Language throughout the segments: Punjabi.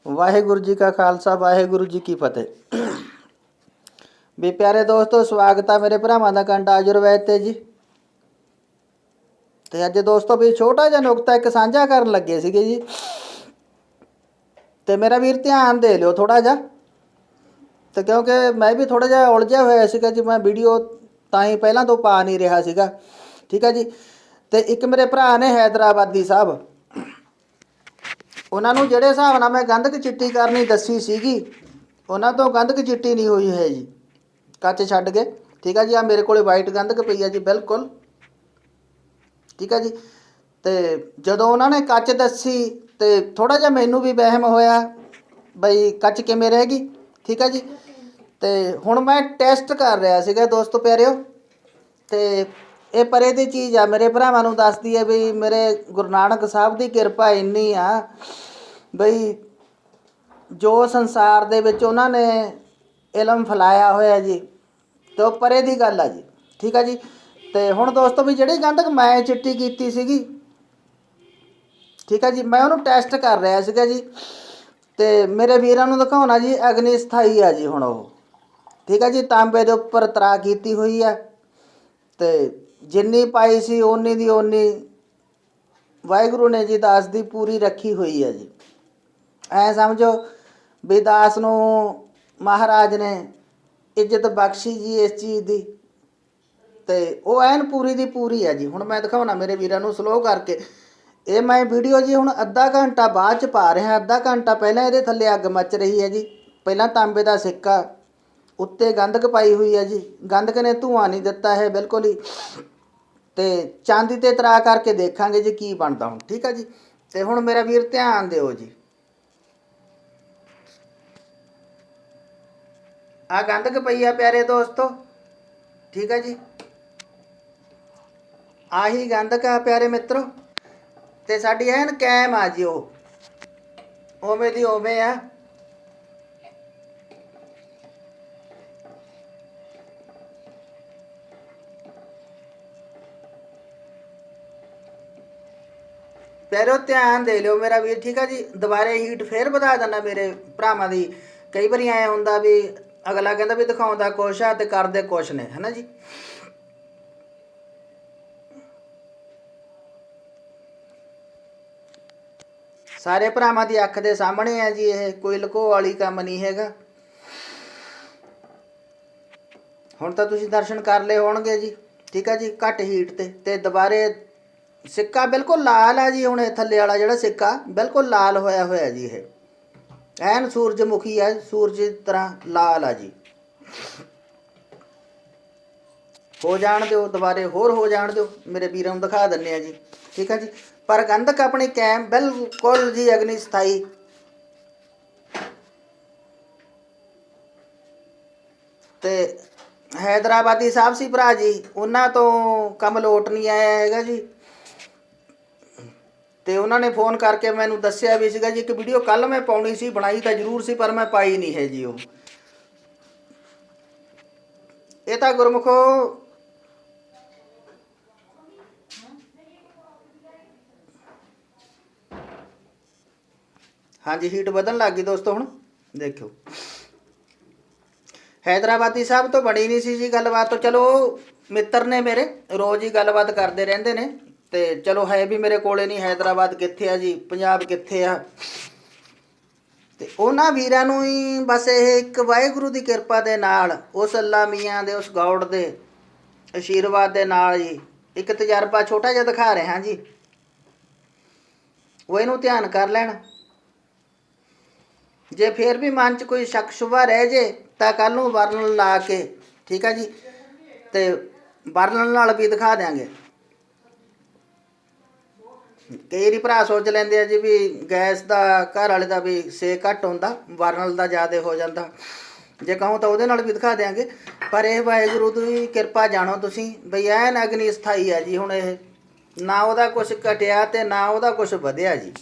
ਵਾਹਿਗੁਰੂ ਜੀ ਕਾ ਖਾਲਸਾ ਵਾਹਿਗੁਰੂ ਜੀ ਕੀ ਫਤਿਹ। ਵੀ ਪਿਆਰੇ ਦੋਸਤੋ, ਸਵਾਗਤ ਆ ਮੇਰੇ ਭਰਾਵਾਂ ਦਾ ਕੰਟ ਆਯੁਰਵੈਦ ਤੇ ਜੀ। ਤੇ ਅੱਜ ਦੋਸਤੋ ਵੀ ਛੋਟਾ ਜਿਹਾ ਨੁਕਤਾ ਇੱਕ ਸਾਂਝਾ ਕਰਨ ਲੱਗੇ ਸੀਗੇ ਜੀ। ਤੇ ਮੇਰਾ ਵੀਰ ਧਿਆਨ ਦੇ ਲਿਓ ਥੋੜਾ ਜਿਹਾ, ਤੇ ਕਿਉਂਕਿ ਮੈਂ ਵੀ ਥੋੜਾ ਜਿਹਾ ਉਲਝਿਆ ਹੋਇਆ ਸੀਗਾ ਜੀ। ਮੈਂ ਵੀਡੀਓ ਤਾਂ ਹੀ ਪਹਿਲਾਂ ਤੋਂ ਪਾ ਨਹੀਂ ਰਿਹਾ ਸੀਗਾ, ਠੀਕ ਹੈ ਜੀ। ਤੇ ਇੱਕ ਮੇਰੇ ਭਰਾ ਨੇ ਹੈਦਰਾਬਾਦੀ ਸਾਹਿਬ, ਉਹਨਾਂ ਨੂੰ ਜਿਹੜੇ ਹਿਸਾਬ ਨਾਲ ਮੈਂ ਗੰਧਕ ਚਿੱਟੀ ਕਰਨੀ ਦੱਸੀ ਸੀਗੀ, ਉਹਨਾਂ ਤੋਂ ਗੰਧਕ ਚਿੱਟੀ ਨਹੀਂ ਹੋਈ ਹੈ ਜੀ। ਕੱਚ ਛੱਡ ਕੇ, ਠੀਕ ਹੈ ਜੀ। ਆ ਮੇਰੇ ਕੋਲ ਵਾਈਟ ਗੰਧਕ ਪਈ ਹੈ ਜੀ, ਬਿਲਕੁਲ ਠੀਕ ਹੈ ਜੀ। ਤੇ ਜਦੋਂ ਉਹਨਾਂ ਨੇ ਕੱਚ ਦੱਸੀ ਤੇ ਥੋੜਾ ਜਿਹਾ ਮੈਨੂੰ ਵੀ ਵਹਿਮ ਹੋਇਆ ਬਈ ਕੱਚ ਕਿਵੇਂ ਰਹਿ ਗਈ, ਠੀਕ ਹੈ ਜੀ। ਤੇ ਹੁਣ ਮੈਂ ਟੈਸਟ ਕਰ ਰਿਹਾ ਸੀਗਾ ਦੋਸਤੋ ਪਿਆਰਿਓ। ਤੇ ਇਹ ਪਰੇ ਦੀ ਚੀਜ਼ ਆ, ਮੇਰੇ ਭਰਾਵਾਂ ਨੂੰ ਦੱਸਦੀ ਹੈ ਵੀ ਮੇਰੇ ਗੁਰੂ ਨਾਨਕ ਸਾਹਿਬ ਦੀ ਕਿਰਪਾ ਇੰਨੀ ਆ ਬਈ ਜੋ ਸੰਸਾਰ ਦੇ ਵਿੱਚ ਉਹਨਾਂ ਨੇ ਇਲਮ ਫੈਲਾਇਆ ਹੋਇਆ ਜੀ, ਤੇ ਉਹ ਪਰੇ ਦੀ ਗੱਲ ਆ ਜੀ, ਠੀਕ ਆ ਜੀ। ਤੇ ਹੁਣ ਦੋਸਤੋ ਵੀ ਜਿਹੜੀ ਗੰਧਕ ਮੈਂ ਚਿੱਟੀ ਕੀਤੀ ਸੀਗੀ, ਠੀਕ ਆ ਜੀ, ਮੈਂ ਉਹਨੂੰ ਟੈਸਟ ਕਰ ਰਿਹਾ ਸੀਗਾ ਜੀ। ਤੇ ਮੇਰੇ ਵੀਰਾਂ ਨੂੰ ਦਿਖਾਉਣਾ ਜੀ, ਅਗਨੀ ਸਥਾਈ ਆ ਜੀ ਹੁਣ ਉਹ, ਠੀਕ ਆ ਜੀ। ਤਾਂਬੇ ਦੇ ਉੱਪਰ ਤਰਾ ਕੀਤੀ ਹੋਈ ਆ, ਤੇ ਜਿੰਨੀ ਪਾਈ ਸੀ ਓਨੀ ਦੀ ਓਨੀ ਵਾਹਿਗੁਰੂ ਨੇ ਜੀ ਦਾਸ ਦੀ ਪੂਰੀ ਰੱਖੀ ਹੋਈ ਹੈ ਜੀ। ਐ ਸਮਝੋ ਵੀ ਦਾਸ ਨੂੰ ਮਹਾਰਾਜ ਨੇ ਇੱਜ਼ਤ ਬਖਸ਼ੀ ਜੀ ਇਸ ਚੀਜ਼ ਦੀ, ਤੇ ਉਹ ਐਨ ਪੂਰੀ ਦੀ ਪੂਰੀ ਹੈ ਜੀ। ਹੁਣ ਮੈਂ ਦਿਖਾਉਣਾ ਮੇਰੇ ਵੀਰਾਂ ਨੂੰ ਸਲੋ ਕਰਕੇ। ਇਹ ਮੈਂ ਵੀਡੀਓ ਜੀ ਹੁਣ ਅੱਧਾ ਘੰਟਾ ਬਾਅਦ 'ਚ ਪਾ ਰਿਹਾ। ਅੱਧਾ ਘੰਟਾ ਪਹਿਲਾਂ ਇਹਦੇ ਥੱਲੇ ਅੱਗ ਮੱਚ ਰਹੀ ਹੈ ਜੀ। ਪਹਿਲਾਂ ਤਾਂਬੇ ਦਾ ਸਿੱਕਾ, ਉੱਤੇ ਗੰਧਕ ਪਾਈ ਹੋਈ ਹੈ ਜੀ। ਗੰਧਕ ਨੇ ਧੂੰਆਂ ਨਹੀਂ ਦਿੱਤਾ ਹੈ ਬਿਲਕੁਲ ਹੀ। ਤੇ ਚਾਂਦੀ ਤੇ ਤਰਾ ਕਰਕੇ ਦੇਖਾਂਗੇ ਜੀ ਕੀ ਬਣਦਾ ਹੁਣ, ਠੀਕ ਆ ਜੀ। ਤੇ ਹੁਣ ਮੇਰਾ ਵੀਰ ਧਿਆਨ ਦਿਓ ਜੀ, ਆ ਗੰਧਕ ਪਈ ਆ ਪਿਆਰੇ ਦੋਸਤੋ, ਠੀਕ ਆ ਜੀ। ਆਹੀ ਗੰਧਕ ਆ ਪਿਆਰੇ ਮਿੱਤਰੋ, ਤੇ ਸਾਡੀ ਐਨ ਕੈਮ ਆ ਜੀ, ਉਹ ਉਵੇਂ ਦੀ ਉਵੇਂ ਆ। ਪਿਆਰਿਓ ਧਿਆਨ ਦੇ ਲਿਓ ਮੇਰਾ ਵੀਰ, ਠੀਕ ਆ ਜੀ। ਦੁਬਾਰੇ ਹੀਟ ਫੇਰ ਵਧਾ ਦਿੰਦਾ ਮੇਰੇ ਭਰਾਵਾਂ ਦੀ। ਕਈ ਵਾਰੀ ਐਂ ਹੁੰਦਾ ਵੀ ਅਗਲਾ ਕਹਿੰਦਾ ਵੀ ਦਿਖਾਉਂਦਾ ਕੁਛ ਆ ਤੇ ਕਰਦੇ ਕੁਛ ਨੇ, ਹੈ ਨਾ ਜੀ। ਸਾਰੇ ਭਰਾਵਾਂ ਦੀ ਅੱਖ ਦੇ ਸਾਹਮਣੇ ਹੈ ਜੀ, ਇਹ ਕੋਈ ਲੁਕੋ ਵਾਲੀ ਕੰਮ ਨਹੀਂ ਹੈਗਾ। ਹੁਣ ਤਾਂ ਤੁਸੀਂ ਦਰਸ਼ਨ ਕਰ ਲਏ ਹੋਣਗੇ ਜੀ, ਠੀਕ ਆ ਜੀ। ਘੱਟ ਹੀਟ ਤੇ ਦੁਬਾਰੇ ਸਿੱਕਾ ਬਿਲਕੁਲ ਲਾਲ ਆ ਜੀ। ਹੁਣ ਇਹ ਥੱਲੇ ਵਾਲਾ ਜਿਹੜਾ ਸਿੱਕਾ ਬਿਲਕੁਲ ਲਾਲ ਹੋਇਆ ਹੋਇਆ ਜੀ, ਇਹ ਐਨ ਸੂਰਜਮੁਖੀ ਆ, ਸੂਰਜ ਦੀ ਤਰ੍ਹਾਂ ਲਾਲ ਆ ਜੀ। ਹੋ ਜਾਣ ਦਿਓ ਦੁਬਾਰੇ, ਹੋਰ ਹੋ ਜਾਣ ਦਿਓ, ਮੇਰੇ ਵੀਰਾਂ ਨੂੰ ਦਿਖਾ ਦਿੰਦੇ ਆ ਜੀ, ਠੀਕ ਆ ਜੀ। ਪਰ ਗੰਧਕ ਆਪਣੀ ਕੈਮ ਬਿਲਕੁਲ ਜੀ ਅਗਨੀ ਸਥਾਈ। ਤੇ ਹੈਦਰਾਬਾਦੀ ਸਾਹਿਬ ਸੀ ਭਰਾ ਜੀ, ਉਹਨਾਂ ਤੋਂ ਕੰਮ ਲੋਟ ਨਹੀਂ ਆਇਆ ਹੈਗਾ ਜੀ। ਤੇ ਉਹਨਾਂ ਨੇ ਫੋਨ ਕਰਕੇ ਮੈਨੂੰ ਦੱਸਿਆ ਵੀ ਸੀਗਾ ਜੀ, ਇੱਕ ਵੀਡੀਓ ਕੱਲ ਮੈਂ ਪਾਉਣੀ ਸੀ, ਬਣਾਈ ਤਾਂ ਜ਼ਰੂਰ ਸੀ ਪਰ ਮੈਂ ਪਾਈ ਨਹੀਂ ਹੈ ਜੀ। ਉਹ ਇਹ ਤਾਂ ਗੁਰਮੁਖੋ ਹਾਂਜੀ, ਹੀਟ ਵਧਣ ਲੱਗ ਗਈ ਦੋਸਤੋ। ਹੁਣ ਦੇਖਿਓ, ਹੈਦਰਾਬਾਦੀ ਸਾਹਿਬ ਤੋਂ ਬਣੀ ਨਹੀਂ ਸੀ ਜੀ ਗੱਲਬਾਤ। ਤੋਂ ਚਲੋ ਮਿੱਤਰ ਨੇ ਮੇਰੇ, ਰੋਜ਼ ਹੀ ਗੱਲਬਾਤ ਕਰਦੇ ਰਹਿੰਦੇ ਨੇ। ਤੇ ਚਲੋ ਹੈ ਵੀ ਮੇਰੇ ਕੋਲੇ ਨਹੀਂ, ਹੈਦਰਾਬਾਦ ਕਿੱਥੇ ਆ ਜੀ, ਪੰਜਾਬ ਕਿੱਥੇ ਆ। ਤੇ ਉਹਨਾਂ ਵੀਰਾਂ ਨੂੰ ਹੀ ਬਸ ਇਹ ਇੱਕ ਵਾਹਿਗੁਰੂ ਦੀ ਕਿਰਪਾ ਦੇ ਨਾਲ, ਉਸ ਅੱਲਾ ਮੀਆਂ ਦੇ, ਉਸ ਗੌਡ ਦੇ ਆਸ਼ੀਰਵਾਦ ਦੇ ਨਾਲ ਜੀ ਇੱਕ ਤਜਰਬਾ ਛੋਟਾ ਜਿਹਾ ਦਿਖਾ ਰਿਹਾ ਜੀ। ਉਹ ਇਹਨੂੰ ਧਿਆਨ ਕਰ ਲੈਣ। ਜੇ ਫੇਰ ਵੀ ਮਨ 'ਚ ਕੋਈ ਸ਼ੱਕ ਸ਼ੁਬਾ ਰਹਿ ਜੇ ਤਾਂ ਕੱਲ੍ਹ ਨੂੰ ਵਰਣਨ ਲਾ ਕੇ, ਠੀਕ ਆ ਜੀ, ਤੇ ਵਰਣਨ ਨਾਲ ਵੀ ਦਿਖਾ ਦਿਆਂਗੇ। ਕਈ ਵਾਰੀ ਭਰਾ ਸੋਚ ਲੈਂਦੇ ਆ ਜੀ ਵੀ ਗੈਸ ਦਾ, ਘਰ ਵਾਲੇ ਦਾ ਵੀ ਸੇਕ ਘੱਟ ਹੁੰਦਾ, ਵਰਨਲ ਦਾ ਜ਼ਿਆਦਾ ਹੋ ਜਾਂਦਾ। ਜੇ ਕਹੋ ਤਾਂ ਉਹਦੇ ਨਾਲ ਵੀ ਦਿਖਾ ਦਿਆਂਗੇ। ਪਰ ਇਹ ਵਾਹਿਗੁਰੂ ਦੀ ਕਿਰਪਾ ਜਾਣੋ ਤੁਸੀਂ ਬਈ ਐਨ ਅਗਨੀ ਸਥਾਈ ਹੈ ਜੀ। ਹੁਣ ਇਹ ਨਾ ਉਹਦਾ ਕੁਛ ਘਟਿਆ ਤੇ ਨਾ ਉਹਦਾ ਕੁਛ ਵਧਿਆ ਜੀ।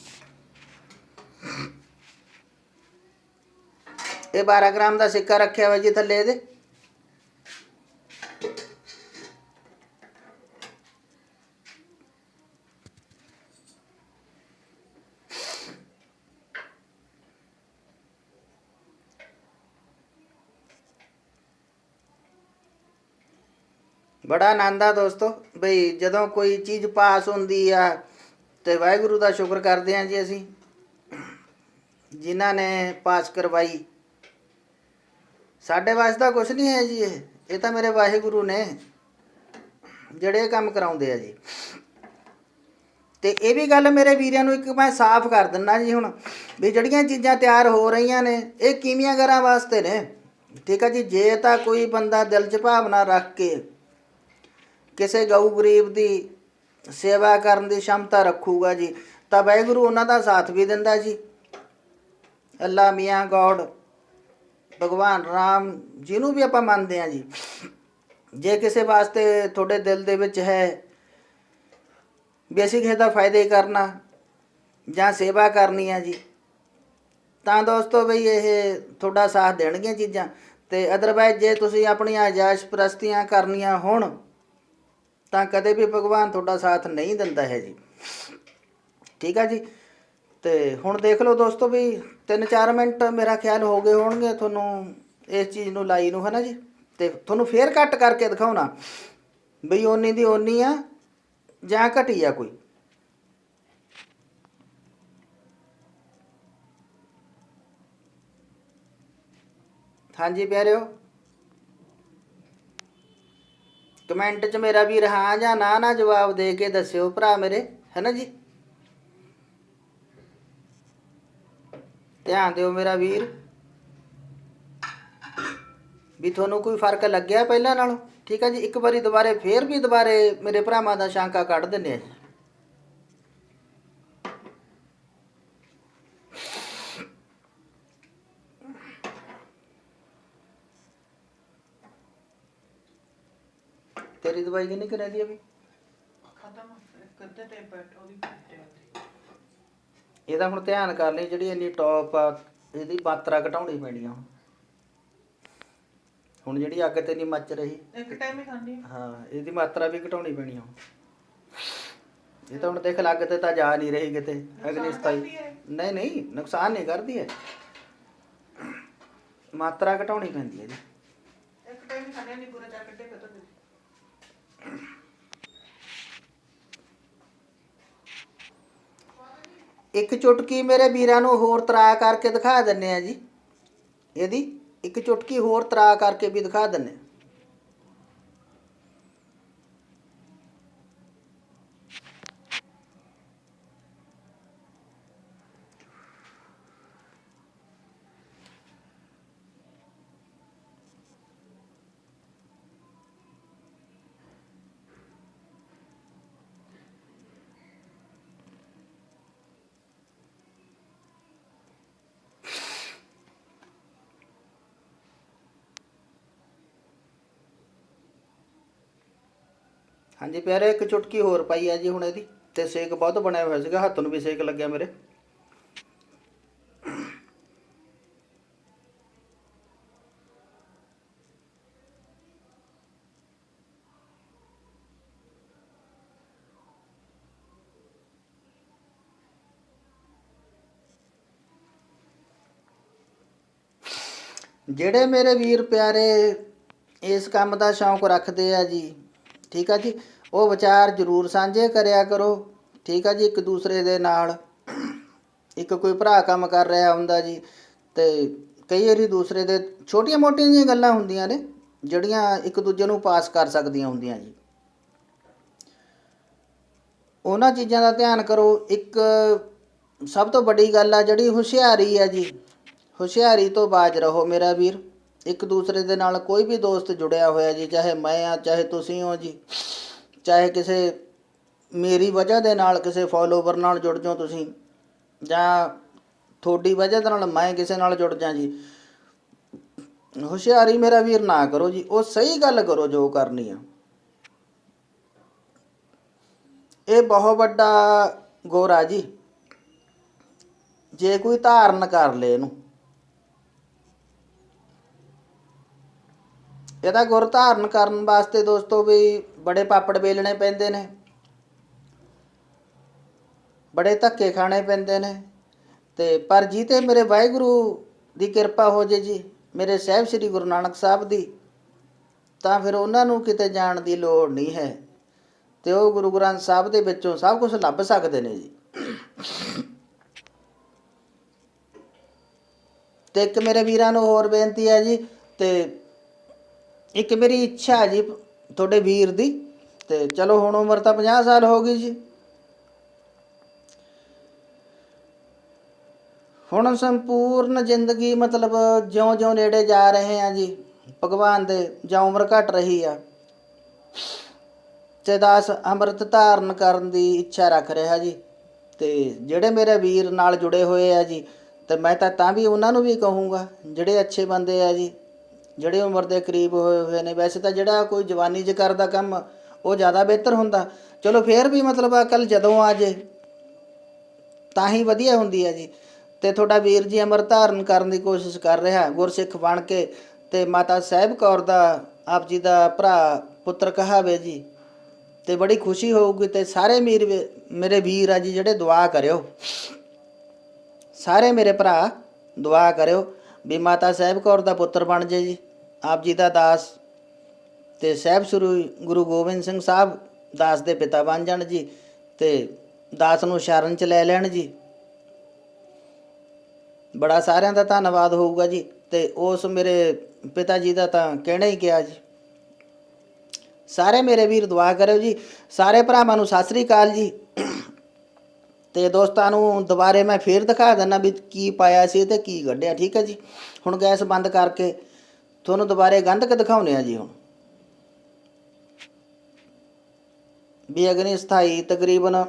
ਇਹ 12 ਗ੍ਰਾਮ ਦਾ ਸਿੱਕਾ ਰੱਖਿਆ ਹੋਇਆ ਜੀ ਥੱਲੇ ਇਹਦੇ। ਬੜਾ ਆਨੰਦ ਆ ਦੋਸਤੋ ਬਈ ਜਦੋਂ ਕੋਈ ਚੀਜ਼ ਪਾਸ ਹੁੰਦੀ ਆ ਤੇ ਵਾਹਿਗੁਰੂ ਦਾ ਸ਼ੁਕਰ ਕਰਦੇ ਆ ਜੀ ਅਸੀਂ, ਜਿਨ੍ਹਾਂ ਨੇ ਪਾਸ ਕਰਵਾਈ। ਸਾਡੇ ਵਾਸਤੇ ਤਾਂ ਕੁਛ ਨਹੀਂ ਹੈ ਜੀ, ਇਹ ਤਾਂ ਮੇਰੇ ਵਾਹਿਗੁਰੂ ਨੇ ਜਿਹੜੇ ਇਹ ਕੰਮ ਕਰਾਉਂਦੇ ਆ ਜੀ। ਤੇ ਇਹ ਵੀ ਗੱਲ ਮੇਰੇ ਵੀਰਾਂ ਨੂੰ ਇੱਕ ਮੈਂ ਸਾਫ਼ ਕਰ ਦਿੰਦਾ ਜੀ ਹੁਣ, ਵੀ ਜਿਹੜੀਆਂ ਚੀਜ਼ਾਂ ਤਿਆਰ ਹੋ ਰਹੀਆਂ ਨੇ ਇਹ ਕੀਮੀਆਗਰਾਂ ਵਾਸਤੇ ਨੇ, ਠੀਕ ਆ ਜੀ। ਜੇ ਤਾਂ ਕੋਈ ਬੰਦਾ ਦਿਲ 'ਚ ਭਾਵਨਾ ਰੱਖ ਕੇ ਕਿਸੇ ਗਊ ਗਰੀਬ ਦੀ ਸੇਵਾ ਕਰਨ ਦੀ ਸ਼ਮਤਾ ਰੱਖੂਗਾ ਜੀ, ਤਾਂ ਵਾਹਿਗੁਰੂ ਉਹਨਾਂ ਦਾ ਸਾਥ ਵੀ ਦਿੰਦਾ ਜੀ। ਅੱਲਾ ਮੀਆਂ ਗੋਡ ਭਗਵਾਨ ਰਾਮ ਜਿਹਨੂੰ ਵੀ ਆਪਾਂ ਮੰਨਦੇ ਹਾਂ ਜੀ, ਜੇ ਕਿਸੇ ਵਾਸਤੇ ਤੁਹਾਡੇ ਦਿਲ ਦੇ ਵਿੱਚ ਹੈ ਵੀ ਅਸੀਂ ਕਿਸੇ ਦਾ ਫਾਇਦਾ ਹੀ ਕਰਨਾ ਜਾਂ ਸੇਵਾ ਕਰਨੀ ਆ ਜੀ, ਤਾਂ ਦੋਸਤੋ ਬਈ ਇਹ ਤੁਹਾਡਾ ਸਾਥ ਦੇਣਗੀਆਂ ਚੀਜ਼ਾਂ। ਤੇ ਅਦਰਵਾਈਜ਼ ਜੇ ਤੁਸੀਂ ਆਪਣੀਆਂ ਆਯਾਸ਼ ਪ੍ਰਸਤੀਆਂ ਕਰਨੀਆਂ ਹੋਣ ਤਾਂ ਕਦੇ ਵੀ ਭਗਵਾਨ ਤੁਹਾਡਾ ਸਾਥ ਨਹੀਂ ਦਿੰਦਾ ਹੈ ਜੀ, ਠੀਕ ਆ ਜੀ। ਤੇ ਹੁਣ ਦੇਖ ਲਓ ਦੋਸਤੋ ਵੀ 3-4 ਮਿੰਟ ਮੇਰਾ ਖਿਆਲ ਹੋ ਗਏ ਹੋਣਗੇ ਤੁਹਾਨੂੰ ਇਸ ਚੀਜ਼ ਨੂੰ ਲਾਈ ਨੂੰ, ਹੈ ਨਾ ਜੀ। ਤੇ ਤੁਹਾਨੂੰ ਫੇਰ ਕੱਟ ਕਰਕੇ ਦਿਖਾਉਣਾ ਬਈ ਓਨੀ ਦੀ ਓਨੀ ਆ ਜਾਂ ਘਟੀ ਆ ਕੋਈ। ਹਾਂਜੀ ਪਿਆਰਿਓ, ਕਮੈਂਟ 'ਚ ਮੇਰਾ ਵੀਰ ਹਾਂ ਜਾਂ ਨਾ ਜਵਾਬ ਦੇ ਕੇ ਦੱਸਿਓ ਭਰਾ ਮੇਰੇ, ਹੈ ਨਾ ਜੀ। ਧਿਆਨ ਦਿਓ ਮੇਰਾ ਵੀਰ ਵੀ ਤੁਹਾਨੂੰ ਕੋਈ ਫਰਕ ਲੱਗਿਆ ਪਹਿਲਾਂ ਨਾਲੋਂ, ਠੀਕ ਆ ਜੀ। ਇੱਕ ਵਾਰੀ ਦੁਬਾਰੇ ਫੇਰ ਵੀ ਦੁਬਾਰੇ ਮੇਰੇ ਭਰਾਵਾਂ ਦਾ ਸ਼ਾਂਕਾ ਕੱਢ ਦਿੰਦੇ ਆ ਜੀ। तेरी दवाई कितनी करा दी अभी? ਇਹਦਾ ਹੁਣ ਧਿਆਨ ਕਰ ਲਈ, ਜਿਹੜੀ ਇੰਨੀ ਟੌਪ ਆ ਇਹਦੀ ਮਾਤਰਾ ਘਟਾਉਣੀ ਪੈਣੀ ਆ ਹੁਣ ਜਿਹੜੀ ਅੱਗ ਤੇ ਨਹੀਂ ਮੱਚ ਰਹੀ, ਇੱਕ ਟਾਈਮ ਹੀ ਖਾਂਦੀ ਹਾਂ, ਇਹਦੀ ਮਾਤਰਾ ਵੀ ਘਟਾਉਣੀ ਪੈਣੀ ਆ। ਇਹ ਤਾਂ ਹੁਣ ਦੇਖ ਲੱਗ ਤੇ ਤਾਂ ਜਾ ਨਹੀਂ ਰਹੀ ਕਿਤੇ ਅਗਲੀ 27। ਨਹੀਂ ਨਹੀਂ ਨੁਕਸਾਨ ਨਹੀਂ ਕਰਦੀ ਹੈ, ਮਾਤਰਾ ਘਟਾਉਣੀ ਪੈਂਦੀ ਹੈ ਜੀ। ਇੱਕ ਟਾਈਮ ਹੀ ਖਾਣੇ ਨਹੀਂ ਪੂਰਾ 4 ਘੰਟੇ ਪਤਾ ਨਹੀਂ। ਇੱਕ ਚੁਟਕੀ ਮੇਰੇ ਵੀਰਾਂ ਨੂੰ ਹੋਰ ਤਰਾ ਕਰਕੇ ਦਿਖਾ ਦਿੰਨੇ ਆ ਜੀ, ਇਹਦੀ ਇੱਕ ਚੁਟਕੀ ਹੋਰ ਤਰਾ ਕਰਕੇ ਵੀ ਦਿਖਾ ਦਿੰਨੇ। ਹਾਂਜੀ ਪਿਆਰੇ, ਇੱਕ ਚੁਟਕੀ ਹੋਰ ਪਾਈ ਆ ਜੀ ਹੁਣ ਇਹਦੀ, ਤੇ ਸੇਕ ਬਹੁਤ ਬਣਿਆ ਹੋਇਆ ਸੀਗਾ, ਹੱਥ ਨੂੰ ਵੀ ਸੇਕ ਲੱਗਿਆ ਮੇਰੇ। ਜਿਹੜੇ ਮੇਰੇ ਵੀਰ ਪਿਆਰੇ ਇਸ ਕੰਮ ਦਾ ਸ਼ੌਂਕ ਰੱਖਦੇ ਆ ਜੀ, ਠੀਕ ਆ ਜੀ, ਉਹ ਵਿਚਾਰ ਜ਼ਰੂਰ ਸਾਂਝੇ ਕਰਿਆ ਕਰੋ, ਠੀਕ ਆ ਜੀ। ਇੱਕ ਦੂਸਰੇ ਦੇ ਨਾਲ, ਇੱਕ ਕੋਈ ਭਰਾ ਕੰਮ ਕਰ ਰਿਹਾ ਹੁੰਦਾ ਜੀ, ਤੇ ਕਈ ਵਾਰੀ ਦੂਸਰੇ ਦੇ ਛੋਟੀਆਂ ਮੋਟੀਆਂ ਜਿਹੀਆਂ ਗੱਲਾਂ ਹੁੰਦੀਆਂ ਨੇ ਜਿਹੜੀਆਂ ਇੱਕ ਦੂਜੇ ਨੂੰ ਪਾਸ ਕਰ ਸਕਦੀਆਂ ਹੁੰਦੀਆਂ ਜੀ, ਉਹਨਾਂ ਚੀਜ਼ਾਂ ਦਾ ਧਿਆਨ ਕਰੋ। ਇੱਕ ਸਭ ਤੋਂ ਵੱਡੀ ਗੱਲ ਆ ਜਿਹੜੀ ਹੁਸ਼ਿਆਰੀ ਆ ਜੀ, ਹੁਸ਼ਿਆਰੀ ਤੋਂ ਬਾਜ ਰਹੋ ਮੇਰਾ ਵੀਰ। ਇੱਕ ਦੂਸਰੇ ਦੇ ਨਾਲ ਕੋਈ ਵੀ ਦੋਸਤ ਜੁੜਿਆ ਹੋਇਆ ਜੀ, ਚਾਹੇ ਮੈਂ ਆ ਚਾਹੇ ਤੁਸੀਂ ਹੋ ਜੀ, ਚਾਹੇ ਕਿਸੇ ਮੇਰੀ ਵਜ੍ਹਾ ਦੇ ਨਾਲ ਕਿਸੇ ਫੋਲੋਵਰ ਨਾਲ ਜੁੜ ਜਾਓ ਤੁਸੀਂ, ਜਾਂ ਤੁਹਾਡੀ ਵਜ੍ਹਾ ਦੇ ਨਾਲ ਮੈਂ ਕਿਸੇ ਨਾਲ ਜੁੜ ਜਾ ਜੀ, ਹੁਸ਼ਿਆਰੀ ਮੇਰਾ ਵੀਰ ਨਾ ਕਰੋ ਜੀ, ਉਹ ਸਹੀ ਗੱਲ ਕਰੋ ਜੋ ਕਰਨੀ ਆ। ਇਹ ਬਹੁਤ ਵੱਡਾ ਗੁਰ ਆ ਜੀ, ਜੇ ਕੋਈ ਧਾਰਨ ਕਰ ਲੇ ਇਹਨੂੰ। ਇਹਦਾ ਗੁਰ ਧਾਰਨ ਕਰਨ ਵਾਸਤੇ ਦੋਸਤੋ ਵੀ ਬੜੇ ਪਾਪੜ ਵੇਲਣੇ ਪੈਂਦੇ ਨੇ, ਬੜੇ ਧੱਕੇ ਖਾਣੇ ਪੈਂਦੇ ਨੇ। ਤੇ ਪਰ ਜੀ ਤੇ ਮੇਰੇ ਵਾਹਿਗੁਰੂ ਦੀ ਕਿਰਪਾ ਹੋ ਜੇ ਜੀ, ਮੇਰੇ ਸਾਹਿਬ ਸ੍ਰੀ ਗੁਰੂ ਨਾਨਕ ਸਾਹਿਬ ਦੀ, ਤਾਂ ਫਿਰ ਉਹਨਾਂ ਨੂੰ ਕਿਤੇ ਜਾਣ ਦੀ ਲੋੜ ਨਹੀਂ ਹੈ, ਤੇ ਉਹ ਗੁਰੂ ਗ੍ਰੰਥ ਸਾਹਿਬ ਦੇ ਵਿੱਚੋਂ ਸਭ ਕੁਝ ਲੱਭ ਸਕਦੇ ਨੇ ਜੀ। ਤੇ ਇੱਕ ਮੇਰੇ ਵੀਰਾਂ ਨੂੰ ਹੋਰ ਬੇਨਤੀ ਹੈ ਜੀ, ਤੇ ਇੱਕ ਮੇਰੀ ਇੱਛਾ ਹੈ ਜੀ ਤੁਹਾਡੇ ਵੀਰ ਦੀ, ਤੇ ਚਲੋ ਹੁਣ ਉਮਰ ਤਾਂ 50 ਸਾਲ ਹੋ ਗਈ ਜੀ, ਹੁਣ ਸੰਪੂਰਨ ਜ਼ਿੰਦਗੀ ਮਤਲਬ ਜਿਉਂ-ਜਿਉਂ ਨੇੜੇ ਜਾ ਰਹੇ ਆ ਜੀ ਭਗਵਾਨ ਦੇ, ਜਾਂ ਉਮਰ ਘਟ ਰਹੀ ਆ, ਤੇ ਦਾਸ ਅੰਮ੍ਰਿਤ ਧਾਰਨ ਕਰਨ ਦੀ ਇੱਛਾ ਰੱਖ ਰਿਹਾ ਜੀ। ਤੇ ਜਿਹੜੇ ਮੇਰੇ ਵੀਰ ਨਾਲ ਜੁੜੇ ਹੋਏ ਆ ਜੀ, ਤੇ ਮੈਂ ਤਾਂ ਵੀ ਉਹਨਾਂ ਨੂੰ ਵੀ ਕਹੂੰਗਾ, ਜਿਹੜੇ ਅੱਛੇ ਬੰਦੇ ਆ ਜੀ, ਜਿਹੜੇ ਉਮਰ ਦੇ ਕਰੀਬ ਹੋਏ ਹੋਏ ਨੇ, ਵੈਸੇ ਤਾਂ ਜਿਹੜਾ ਕੋਈ ਜਵਾਨੀ 'ਚ ਕਰਦਾ ਕੰਮ ਉਹ ਜ਼ਿਆਦਾ ਬਿਹਤਰ ਹੁੰਦਾ, ਚਲੋ ਫਿਰ ਵੀ ਮਤਲਬ ਅਕਲ ਜਦੋਂ ਆ ਜੇ ਤਾਂ ਹੀ ਵਧੀਆ ਹੁੰਦੀ ਹੈ ਜੀ। ਤੇ ਤੁਹਾਡਾ ਵੀਰ ਜੀ ਅੰਮ੍ਰਿਤ ਧਾਰਨ ਕਰਨ ਦੀ ਕੋਸ਼ਿਸ਼ ਕਰ ਰਿਹਾ, ਗੁਰਸਿੱਖ ਬਣ ਕੇ, ਤੇ ਮਾਤਾ ਸਾਹਿਬ ਕੌਰ ਦਾ ਆਪ ਜੀ ਦਾ ਭਰਾ ਪੁੱਤਰ ਕਹਾਵੇ ਜੀ, ਤੇ ਬੜੀ ਖੁਸ਼ੀ ਹੋਊਗੀ। ਤੇ ਸਾਰੇ ਮੇਰੇ ਵੀਰ ਆ ਜੀ ਜਿਹੜੇ, ਦੁਆ ਕਰਿਓ, ਸਾਰੇ ਮੇਰੇ ਭਰਾ ਦੁਆ ਕਰਿਓ ਵੀ ਮਾਤਾ ਸਾਹਿਬ ਕੌਰ ਦਾ ਪੁੱਤਰ ਬਣ ਜੇ ਜੀ, ਆਪ ਜੀ ਦਾ ਦਾਸ, ਤੇ ਸਾਹਿਬ ਸ੍ਰੀ ਗੁਰੂ ਗੋਬਿੰਦ ਸਿੰਘ ਸਾਹਿਬ ਦਾਸ ਦੇ ਪਿਤਾ ਬਣ ਜਾਣ ਜੀ, ਤੇ ਦਾਸ ਨੂੰ ਸ਼ਰਨ 'ਚ ਲੈ ਲੈਣ ਜੀ। ਬੜਾ ਸਾਰਿਆਂ ਦਾ ਧੰਨਵਾਦ ਹੋਊਗਾ ਜੀ। ਤੇ ਉਸ ਮੇਰੇ ਪਿਤਾ ਜੀ ਦਾ ਤਾਂ ਕਹਿਣਾ ਹੀ ਗਿਆ ਜੀ। ਸਾਰੇ ਮੇਰੇ ਵੀਰ ਦੁਆ ਕਰਿਓ ਜੀ। ਸਾਰੇ ਭਰਾਵਾਂ ਨੂੰ ਸਤਿ ਸ੍ਰੀ ਅਕਾਲ ਜੀ। ਤੇ ਦੋਸਤਾਂ ਨੂੰ ਦੁਬਾਰੇ ਮੈਂ ਫੇਰ ਦਿਖਾ ਦਿੰਦਾ ਵੀ ਕੀ ਪਾਇਆ ਸੀ ਤੇ ਕੀ ਕੱਢਿਆ, ਠੀਕ ਹੈ ਜੀ। ਹੁਣ ਗੈਸ ਬੰਦ ਕਰਕੇ ਤੁਹਾਨੂੰ ਦੁਬਾਰੇ ਗੰਧਕ ਦਿਖਾਉਂਦੇ ਆ ਜੀ। ਹੁਣ ਵੀ ਅਗਨੀ ਸਥਾਈ ਤਕਰੀਬਨ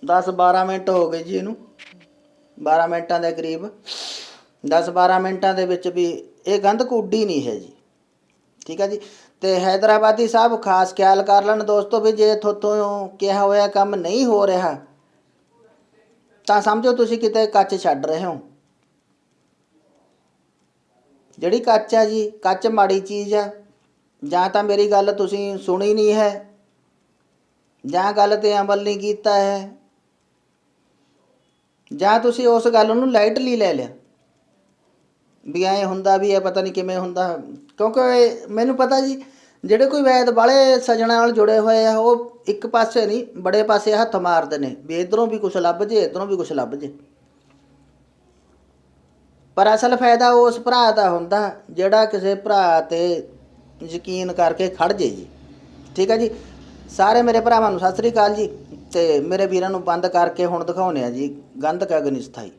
10-12 ਮਿੰਟ ਹੋ ਗਏ ਜੀ ਇਹਨੂੰ, 12 ਮਿੰਟਾਂ ਦੇ ਕਰੀਬ, 10-12 ਮਿੰਟਾਂ ਦੇ ਵਿੱਚ ਵੀ ਇਹ ਗੰਧਕ ਉੱਡੀ ਨਹੀਂ ਹੈ ਜੀ, ਠੀਕ ਹੈ ਜੀ। ਤੇ ਹੈਦਰਾਬਾਦੀ ਸਾਹਿਬ ਖਾਸ ਖਿਆਲ ਕਰ ਲੈਣ ਦੋਸਤੋ ਵੀ ਜੇ ਥੋਤੋਂ ਕਿਹਾ ਹੋਇਆ ਕੰਮ ਨਹੀਂ ਹੋ ਰਿਹਾ ਤਾਂ ਸਮਝੋ ਤੁਸੀਂ ਕਿਤੇ ਕੱਚ ਛੱਡ ਰਹੇ ਹੋ। ਜਿਹੜੀ ਕੱਚ ਆ ਜੀ, ਕੱਚ ਮਾੜੀ ਚੀਜ਼ ਆ, ਜਾਂ ਤਾਂ ਮੇਰੀ ਗੱਲ ਤੁਸੀਂ ਸੁਣੀ ਨਹੀਂ ਹੈ, ਜਾਂ ਗੱਲ 'ਤੇ ਅਮਲ ਨਹੀਂ ਕੀਤਾ ਹੈ, ਜਾਂ ਤੁਸੀਂ ਉਸ ਗੱਲ ਨੂੰ ਲਾਈਟਲੀ ਲੈ ਲਿਆ ਵੀ ਐਂ ਹੁੰਦਾ ਵੀ ਇਹ ਪਤਾ ਨਹੀਂ ਕਿਵੇਂ ਹੁੰਦਾ। ਕਿਉਂਕਿ ਮੈਨੂੰ ਪਤਾ ਜੀ ਜਿਹੜੇ ਕੋਈ ਵੈਦ ਵਾਲੇ ਸੱਜਣਾਂ ਨਾਲ ਜੁੜੇ ਹੋਏ ਆ ਉਹ ਇੱਕ ਪਾਸੇ ਨਹੀਂ ਬੜੇ ਪਾਸੇ ਹੱਥ ਮਾਰਦੇ ਨੇ ਵੀ ਇੱਧਰੋਂ ਵੀ ਕੁਛ ਲੱਭ ਜੇ, ਇੱਧਰੋਂ ਵੀ ਕੁਛ ਲੱਭ ਜੇ। ਪਰ ਅਸਲ ਫਾਇਦਾ ਉਸ ਭਰਾ ਦਾ ਹੁੰਦਾ ਜਿਹੜਾ ਕਿਸੇ ਭਰਾ 'ਤੇ ਯਕੀਨ ਕਰਕੇ ਖੜ ਜੇ ਜੀ, ਠੀਕ ਹੈ ਜੀ। ਸਾਰੇ ਮੇਰੇ ਭਰਾਵਾਂ ਨੂੰ ਸਤਿ ਸ੍ਰੀ ਅਕਾਲ ਜੀ। ਤੇ ਮੇਰੇ ਵੀਰਾਂ ਨੂੰ ਬੰਦ ਕਰਕੇ ਹੁਣ ਦਿਖਾਉਂਦੇ ਆ ਜੀ ਗੰਧਕ ਅਗਨੀ ਸਥਾਈ।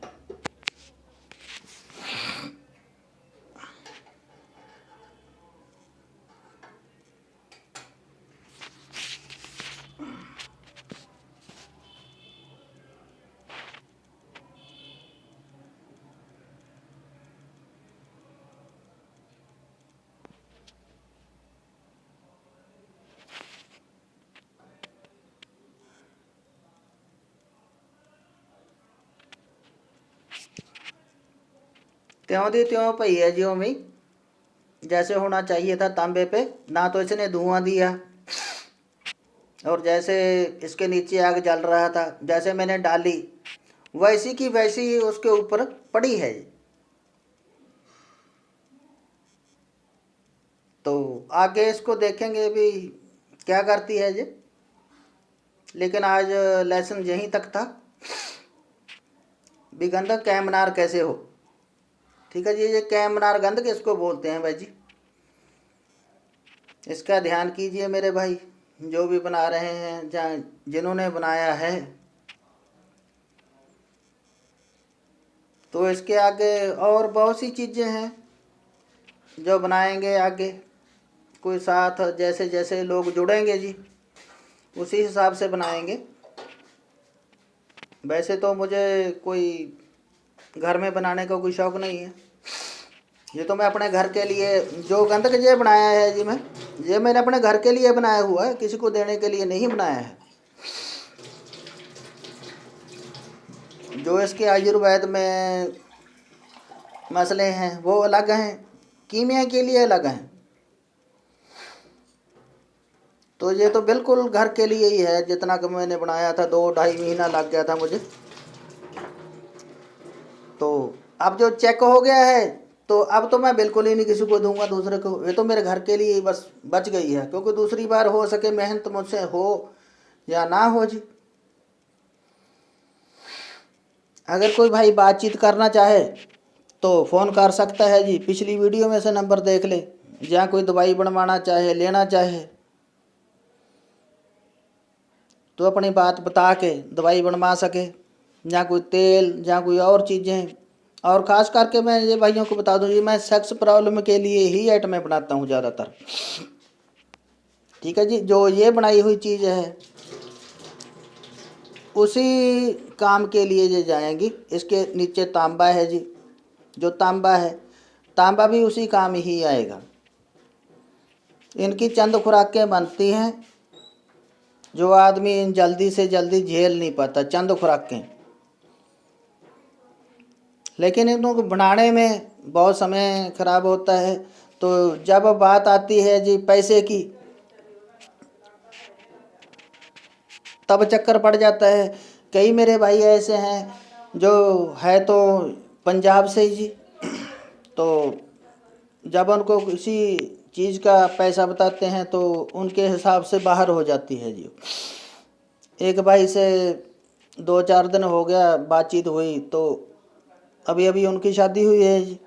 त्यों दी त्यों पई है जी, उमें जैसे होना चाहिए था तांबे पे, ना तो इसने धुआं दिया और जैसे इसके नीचे आग जल रहा था, जैसे मैंने डाली वैसी की वैसी ही उसके ऊपर पड़ी है। तो आगे इसको देखेंगे भी क्या करती है जी। लेकिन आज लेसन यहीं तक था भी गंधक कैमनार कैसे हो, ठीक है जी। ये कैमनार गंधक इसको बोलते हैं भाई जी। इसका ध्यान कीजिए मेरे भाई, जो भी बना रहे हैं या जिन्होंने बनाया है। तो इसके आगे और बहुत सी चीज़ें हैं जो बनाएंगे आगे, कोई साथ जैसे जैसे लोग जुड़ेंगे जी उसी हिसाब से बनाएंगे। वैसे तो मुझे कोई घर में बनाने का कोई शौक़ नहीं है, ये तो मैं अपने घर के लिए जो गंधक ये बनाया है जी, ये मैंने अपने घर के लिए बनाया हुआ है, किसी को देने के लिए नहीं बनाया है। जो इसके आयुर्वेद में मसले हैं वो अलग हैं, कीमिया के लिए अलग हैं। तो ये तो बिल्कुल घर के लिए ही है। जितना कि मैंने बनाया था 2-2.5 महीना लग गया था मुझे। तो अब जो चेक हो गया है तो अब तो मैं बिल्कुल ही नहीं किसी को दूंगा दूसरे को, ये तो मेरे घर के लिए ही बस बच गई है, क्योंकि दूसरी बार हो सके मेहनत मुझसे हो या ना हो जी। अगर कोई भाई बातचीत करना चाहे तो फ़ोन कर सकता है जी, पिछली वीडियो में से नंबर देख ले। जहाँ कोई दवाई बनवाना चाहे, लेना चाहे, तो अपनी बात बता के दवाई बनवा सके, जहाँ कोई तेल, जहाँ कोई और चीज़ें। और ख़ास करके मैं ये भाइयों को बता दूँ जी, मैं सेक्स प्रॉब्लम के लिए ही आइटमें बनाता हूँ ज़्यादातर। ठीक है जी, जो ये बनाई हुई चीज़ है उसी काम के लिए ये जाएंगी। इसके नीचे तांबा है जी, जो तांबा है, तांबा भी उसी काम ही आएगा। इनकी चंद खुराकें बनती हैं जो आदमी इन जल्दी से जल्दी झेल नहीं पाता, चंद खुराकें। लेकिन इनको बनाने में बहुत समय खराब होता है। तो जब बात आती है जी पैसे की, तब चक्कर पड़ जाता है। कई मेरे भाई ऐसे हैं जो है तो पंजाब से ही जी, तो जब उनको किसी चीज़ का पैसा बताते हैं तो उनके हिसाब से बाहर हो जाती है जी। एक भाई से 2-4 दिन हो गया बातचीत हुई, तो अभी अभी उनकी शादी हुई है जी।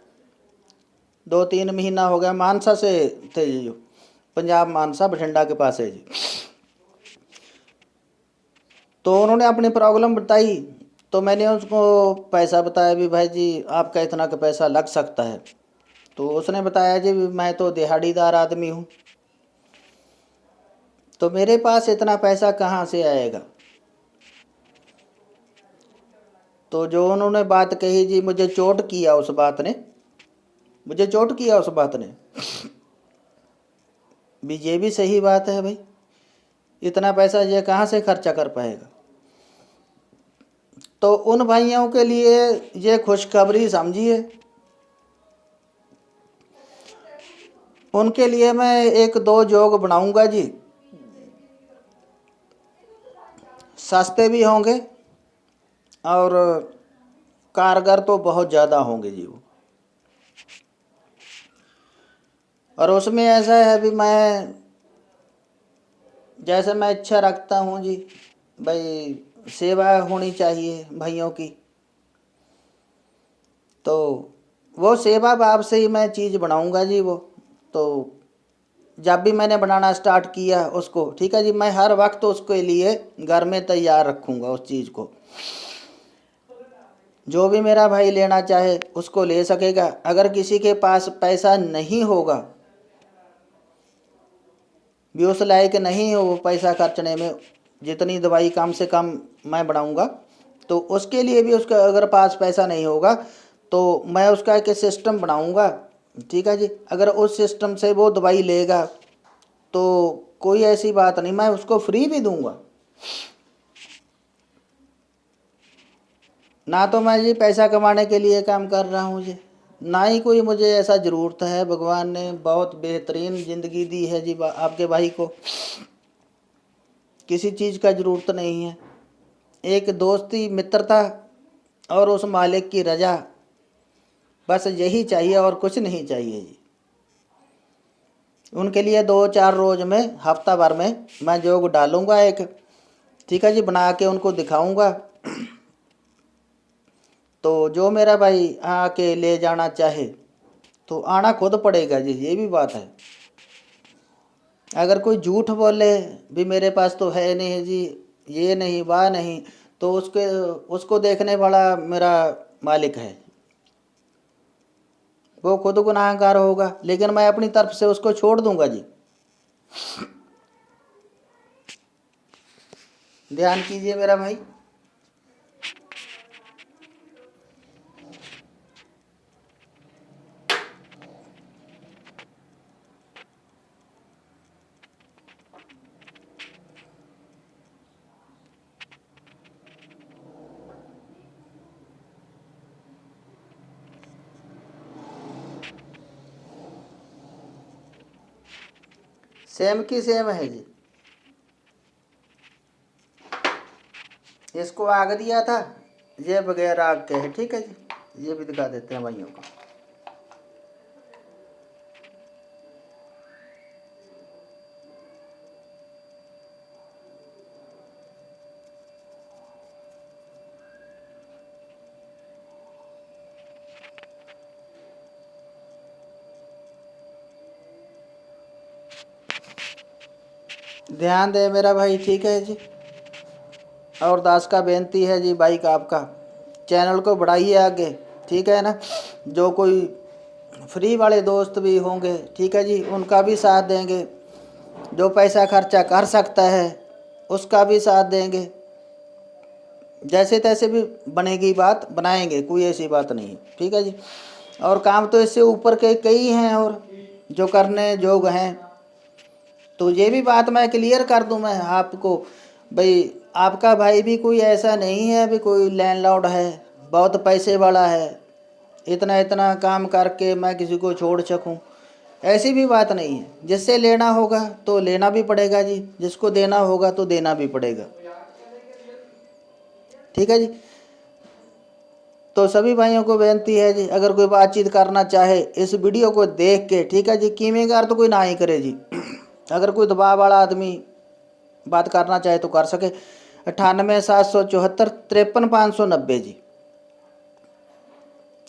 2-3 महीना हो गया, मानसा से थे जी, जो पंजाब मानसा बठिंडा के पास है जी। तो उन्होंने अपनी प्रॉब्लम बताई, तो मैंने उसको पैसा बताया भी भाई जी आपका इतना का पैसा लग सकता है। तो उसने बताया जी मैं तो दिहाड़ीदार आदमी हूँ, तो मेरे पास इतना पैसा कहाँ से आएगा। तो जो उन्होंने बात कही जी, मुझे चोट किया उस बात ने, मुझे चोट किया उस बात ने भी। ये भी सही बात है भाई, इतना पैसा ये कहाँ से खर्चा कर पाएगा। तो उन भाइयों के लिए ये खुशखबरी समझिए। उनके लिए मैं 1-2 जोग बनाऊंगा जी, सस्ते भी होंगे और कारगर तो बहुत ज़्यादा होंगे जी वो। और उसमें ऐसा है भी मैं जैसे मैं इच्छा रखता हूँ जी, भाई सेवा होनी चाहिए भाइयों की, तो वो सेवा भाव से ही मैं चीज़ बनाऊंगा जी वो। तो जब भी मैंने बनाना स्टार्ट किया उसको, ठीक है जी, मैं हर वक्त उसके लिए घर में तैयार रखूँगा उस चीज़ को। जो भी मेरा भाई लेना चाहे उसको ले सकेगा। अगर किसी के पास पैसा नहीं होगा, भी उस लायक नहीं हो वो पैसा खर्चने में, जितनी दवाई कम से कम मैं बनाऊंगा, तो उसके लिए भी उसका अगर पास पैसा नहीं होगा तो मैं उसका एक सिस्टम बनाऊंगा। ठीक है जी, अगर उस सिस्टम से वो दवाई लेगा तो कोई ऐसी बात नहीं, मैं उसको फ्री भी दूंगा। ना तो मैं जी पैसा कमाने के लिए काम कर रहा हूँ जी, ना ही कोई मुझे ऐसा ज़रूरत है। भगवान ने बहुत बेहतरीन ज़िंदगी दी है जी आपके भाई को, किसी चीज़ का ज़रूरत नहीं है। एक दोस्ती, मित्रता और उस मालिक की रजा, बस यही चाहिए और कुछ नहीं चाहिए जी। उनके लिए 2-4 रोज़ में, हफ्ता भर में मैं योग डालूंगा एक, ठीक है जी, बना के उनको दिखाऊंगा। तो जो मेरा भाई आके ले जाना चाहे तो आना खुद पड़ेगा जी, ये भी बात है। अगर कोई झूठ बोले भी मेरे पास तो है नहीं जी, ये नहीं वह नहीं, तो उसको देखने वाला मेरा मालिक है, वो खुद गुनाहगार होगा, लेकिन मैं अपनी तरफ से उसको छोड़ दूंगा जी। ध्यान कीजिए मेरा भाई। सेम की सेम है जी, इसको आग दिया था, ये बगैर आग के है। ठीक है जी, ये भी दिखा देते हैं भाइयों को। ध्यान दे मेरा भाई, ठीक है जी। और दास का बेनती है जी भाई का आपका चैनल को बढ़ाइए आगे, ठीक है ना। जो कोई फ्री वाले दोस्त भी होंगे, ठीक है जी, उनका भी साथ देंगे। जो पैसा खर्चा कर सकता है उसका भी साथ देंगे। जैसे तैसे भी बनेगी बात, बनाएंगे, कोई ऐसी बात नहीं है, ठीक है जी। और काम तो इससे ऊपर के कई हैं और जो करने जोग हैं। तो ये भी बात मैं क्लियर कर दूं मैं आपको, भाई आपका भाई भी कोई ऐसा नहीं है अभी कोई लैंडलॉर्ड है, बहुत पैसे वाला है, इतना इतना काम करके मैं किसी को छोड़ सकूं, ऐसी भी बात नहीं है। जिससे लेना होगा तो लेना भी पड़ेगा जी, जिसको देना होगा तो देना भी पड़ेगा, ठीक है जी। तो सभी भाइयों को बेनती है जी, अगर कोई बातचीत करना चाहे इस वीडियो को देख के, ठीक है जी, कीमेगार तो कोई ना ही करे जी। अगर कोई दबाव वाला आदमी बात करना चाहे तो कर सके। 98 774 53 590 जी,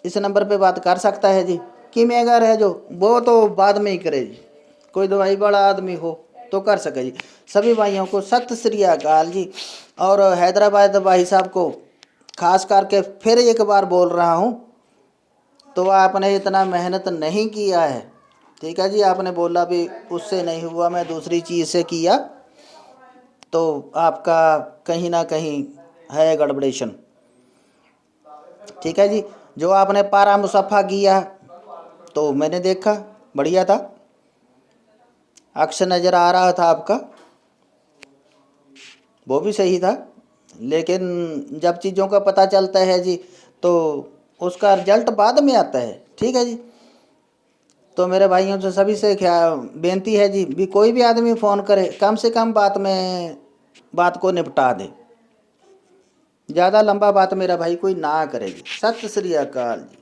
इस नंबर पे बात कर सकता है जी। कीमेगार है जो, वो तो बाद में ही करे जी, कोई दवाई वाला आदमी हो तो कर सके जी। सभी भाइयों को सत श्री अकाल जी। और हैदराबाद भाई साहब को खास करके फिर एक बार बोल रहा हूँ, तो आपने इतना मेहनत नहीं किया है, ठीक है जी। आपने बोला भी उससे नहीं हुआ, मैं दूसरी चीज़ से किया, तो आपका कहीं ना कहीं है गड़बड़ेशन, ठीक है जी। जो आपने पारा मुसफ़ा किया तो मैंने देखा, बढ़िया था, अक्स नज़र आ रहा था आपका, वो भी सही था। लेकिन जब चीज़ों का पता चलता है जी तो उसका रिजल्ट बाद में आता है, ठीक है जी। तो मेरे भाइयों से सभी से क्या बेनती है जी, भी कोई भी आदमी फ़ोन करे कम से कम बात को निपटा दे, ज़्यादा लंबा बात मेरा भाई कोई ना करे जी। सत श्री अकाल जी।